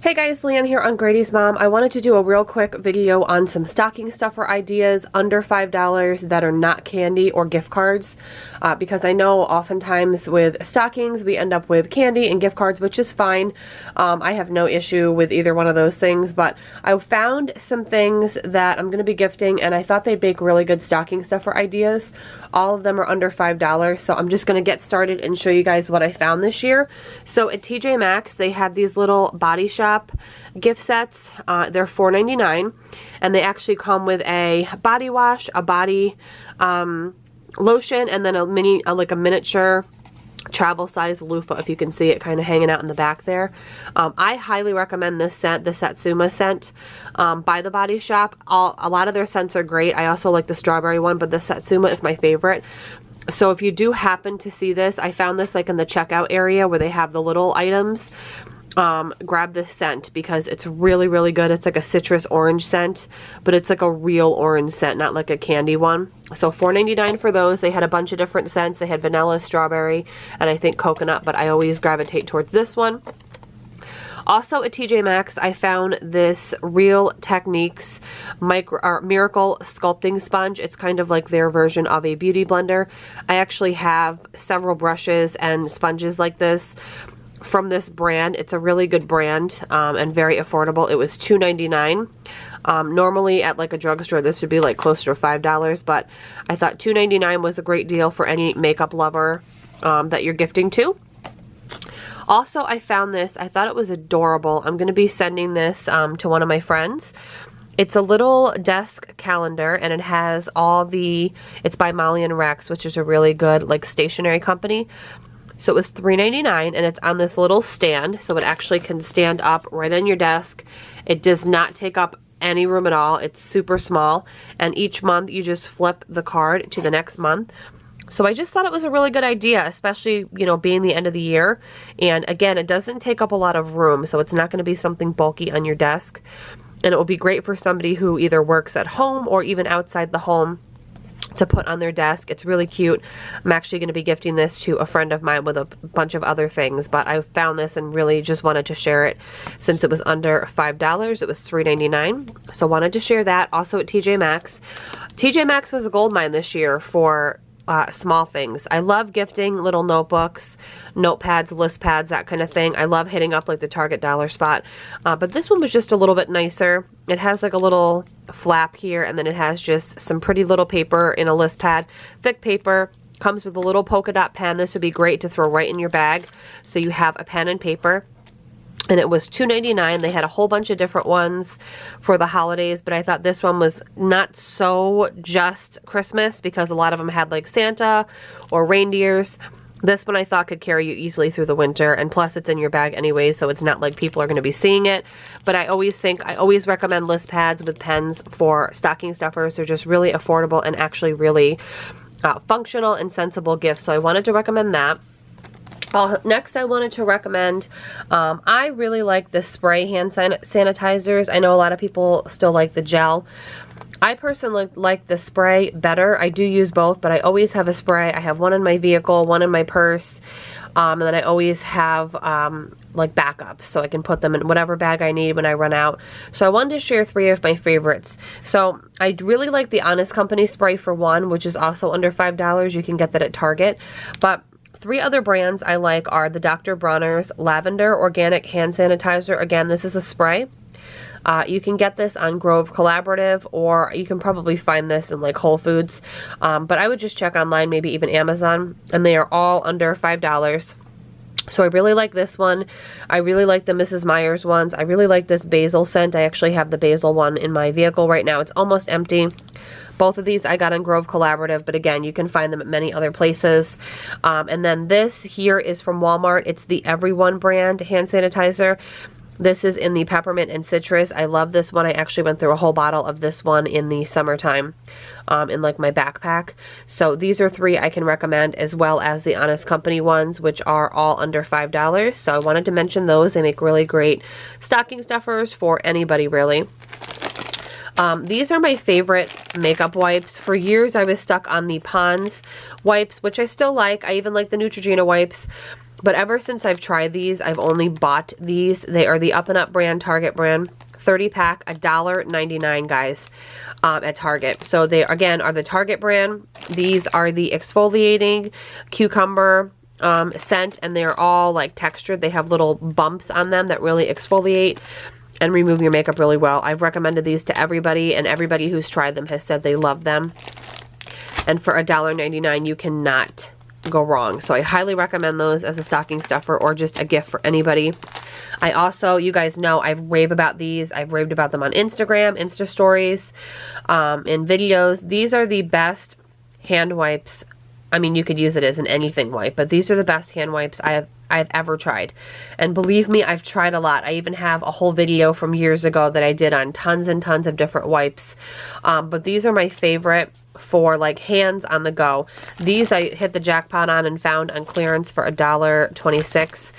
Hey guys, Leanne here on Grady's Mom. I wanted to do a real quick video on some stocking stuffer ideas under $5 that are not candy or gift cards because I know oftentimes with stockings we end up with candy and gift cards, which is fine. I have no issue with either one of those things, but I found some things that I'm going to be gifting and I thought they'd make really good stocking stuffer ideas. All of them are under $5, so I'm just going to get started and show you guys what I found this year. So at TJ Maxx, they have these little Body Shop gift sets. They're $4.99 and they actually come with a body wash, a body lotion, and then a miniature travel size loofah, if you can see it kind of hanging out in the back there. I highly recommend this scent, the Satsuma scent by the Body Shop. A lot of their scents are great. I also like the strawberry one, but the Satsuma is my favorite. So if you do happen to see this, I found this like in the checkout area where they have the little items. Grab this scent because it's really, really good. It's like a citrus orange scent, but it's like a real orange scent, not like a candy one. So $4.99 for those. They had a bunch of different scents. They had vanilla, strawberry, and I think coconut, but I always gravitate towards this one. Also at TJ Maxx, I found this Real Techniques Miracle Sculpting Sponge. It's kind of like their version of a beauty blender. I actually have several brushes and sponges like this from this brand. It's a really good brand and very affordable. It was $2.99. Normally at like a drugstore this would be like closer to $5, but I thought $2.99 was a great deal for any makeup lover that you're gifting to. Also, I found this. I thought it was adorable. I'm going to be sending this to one of my friends. It's a little desk calendar and it has all the, it's by Molly and Rex, which is a really good like stationery company. So it was $3.99 and it's on this little stand, so it actually can stand up right on your desk. It does not take up any room at all. It's super small, and each month you just flip the card to the next month. So I just thought it was a really good idea, especially, you know, being the end of the year. And again, it doesn't take up a lot of room, so it's not going to be something bulky on your desk. And it will be great for somebody who either works at home or even outside the home to put on their desk. It's really cute. I'm actually going to be gifting this to a friend of mine with a bunch of other things, but I found this and really just wanted to share it since it was under $5. It was $3.99, so wanted to share that. Also at TJ Maxx. TJ Maxx was a gold mine this year for small things. I love gifting little notebooks, notepads, list pads, that kind of thing. I love hitting up like the Target dollar spot, but this one was just a little bit nicer. It has like a little flap here, and then it has just some pretty little paper in a list pad, thick paper. Comes with a little polka dot pen. This would be great to throw right in your bag, so you have a pen and paper. And it was $2.99. They had a whole bunch of different ones for the holidays, but I thought this one was not so just Christmas because a lot of them had like Santa or reindeers. This one I thought could carry you easily through the winter, and plus it's in your bag anyway, so it's not like people are going to be seeing it. But I always recommend list pads with pens for stocking stuffers. They're just really affordable and actually really functional and sensible gifts, so I wanted to recommend that. Next, I wanted to recommend, I really like the spray hand sanitizers. I know a lot of people still like the gel. I personally like the spray better. I do use both, but I always have a spray. I have one in my vehicle, one in my purse, and then I always have like backups, so I can put them in whatever bag I need when I run out. So I wanted to share 3 of my favorites. So I really like the Honest Company spray for one, which is also under $5. You can get that at Target. But 3 other brands I like are the Dr. Bronner's Lavender Organic Hand Sanitizer. Again, this is a spray. You can get this on Grove Collaborative, or you can probably find this in like Whole Foods. But I would just check online, maybe even Amazon, and they are all under $5. So I really like this one. I really like the Mrs. Meyer's ones. I really like this basil scent. I actually have the basil one in my vehicle right now. It's almost empty. Both of these I got on Grove Collaborative, but again, you can find them at many other places. And then this here is from Walmart. It's the Everyone brand hand sanitizer. This is in the peppermint and citrus. I love this one. I actually went through a whole bottle of this one in the summertime in like my backpack. So these are 3 I can recommend, as well as the Honest Company ones, which are all under $5. So I wanted to mention those. They make really great stocking stuffers for anybody, really. These are my favorite makeup wipes. For years I was stuck on the Pond's wipes, which I still like. I even like the Neutrogena wipes. But ever since I've tried these, I've only bought these. They are the Up and Up brand, Target brand, 30 pack, $1.99, guys, at Target. So they, again, are the Target brand. These are the exfoliating cucumber scent, and they're all like textured. They have little bumps on them that really exfoliate and remove your makeup really well. I've recommended these to everybody, and everybody who's tried them has said they love them. And for $1.99, you cannot go wrong. So I highly recommend those as a stocking stuffer or just a gift for anybody. I also, you guys know, I rave about these. I've raved about them on Instagram, Insta stories, in videos. These are the best hand wipes. I mean, you could use it as an anything wipe, but these are the best hand wipes I've ever tried. And believe me, I've tried a lot. I even have a whole video from years ago that I did on tons and tons of different wipes. But these are my favorite for like hands on the go. These I hit the jackpot on and found on clearance for $1.26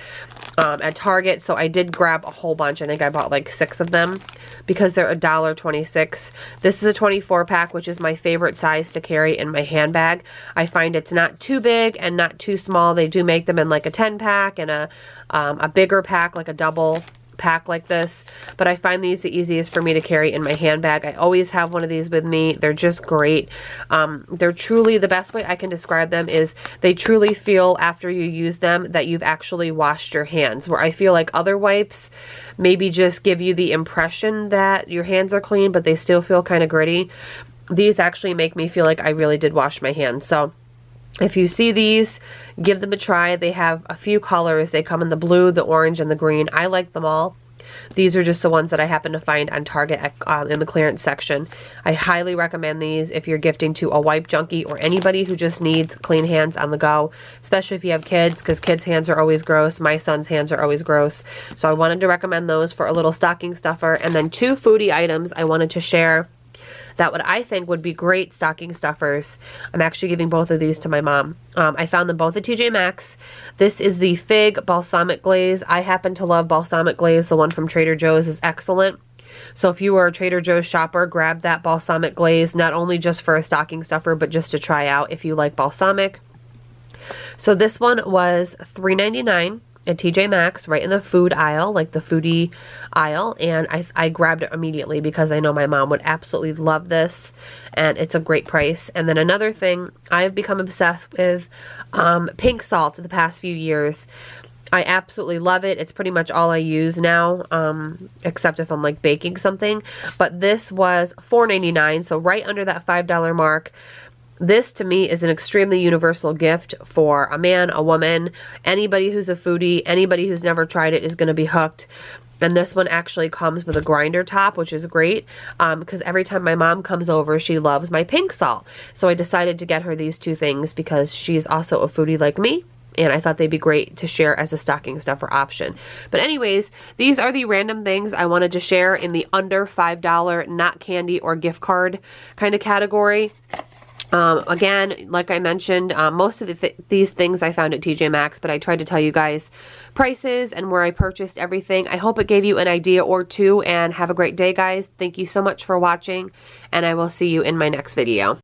at Target. So I did grab a whole bunch. I think I bought like 6 of them because they're $1.26. This is a 24 pack, which is my favorite size to carry in my handbag. I find it's not too big and not too small. They do make them in like a 10 pack and a bigger pack, like a double pack like this, but I find these the easiest for me to carry in my handbag. I always have one of these with me. They're just great. They're truly, the best way I can describe them is they truly feel after you use them that you've actually washed your hands, where I feel like other wipes maybe just give you the impression that your hands are clean, but they still feel kind of gritty. These actually make me feel like I really did wash my hands. So if you see these, give them a try. They have a few colors. They come in the blue, the orange, and the green. I like them all. These are just the ones that I happen to find on Target in the clearance section. I highly recommend these if you're gifting to a wipe junkie or anybody who just needs clean hands on the go, especially if you have kids, because kids' hands are always gross. My son's hands are always gross. So I wanted to recommend those for a little stocking stuffer. And then 2 foodie items I wanted to share that what I think would be great stocking stuffers. I'm actually giving both of these to my mom. I found them both at TJ Maxx. This is the Fig Balsamic Glaze. I happen to love balsamic glaze. The one from Trader Joe's is excellent. So if you were a Trader Joe's shopper, grab that balsamic glaze, not only just for a stocking stuffer, but just to try out if you like balsamic. So this one was $3.99. at TJ Maxx, right in the food aisle, like the foodie aisle, and I grabbed it immediately because I know my mom would absolutely love this, and it's a great price. And then another thing, I've become obsessed with pink salt the past few years. I absolutely love it. It's pretty much all I use now, except if I'm like baking something. But this was $4.99, so right under that $5 mark. This, to me, is an extremely universal gift for a man, a woman, anybody who's a foodie, anybody who's never tried it is going to be hooked. And this one actually comes with a grinder top, which is great, because every time my mom comes over, she loves my pink salt. So I decided to get her these 2 things because she's also a foodie like me, and I thought they'd be great to share as a stocking stuffer option. But anyways, these are the random things I wanted to share in the under $5 not candy or gift card kind of category. Again, like I mentioned, most of these things I found at TJ Maxx, but I tried to tell you guys prices and where I purchased everything. I hope it gave you an idea or 2, and have a great day, guys. Thank you so much for watching, and I will see you in my next video.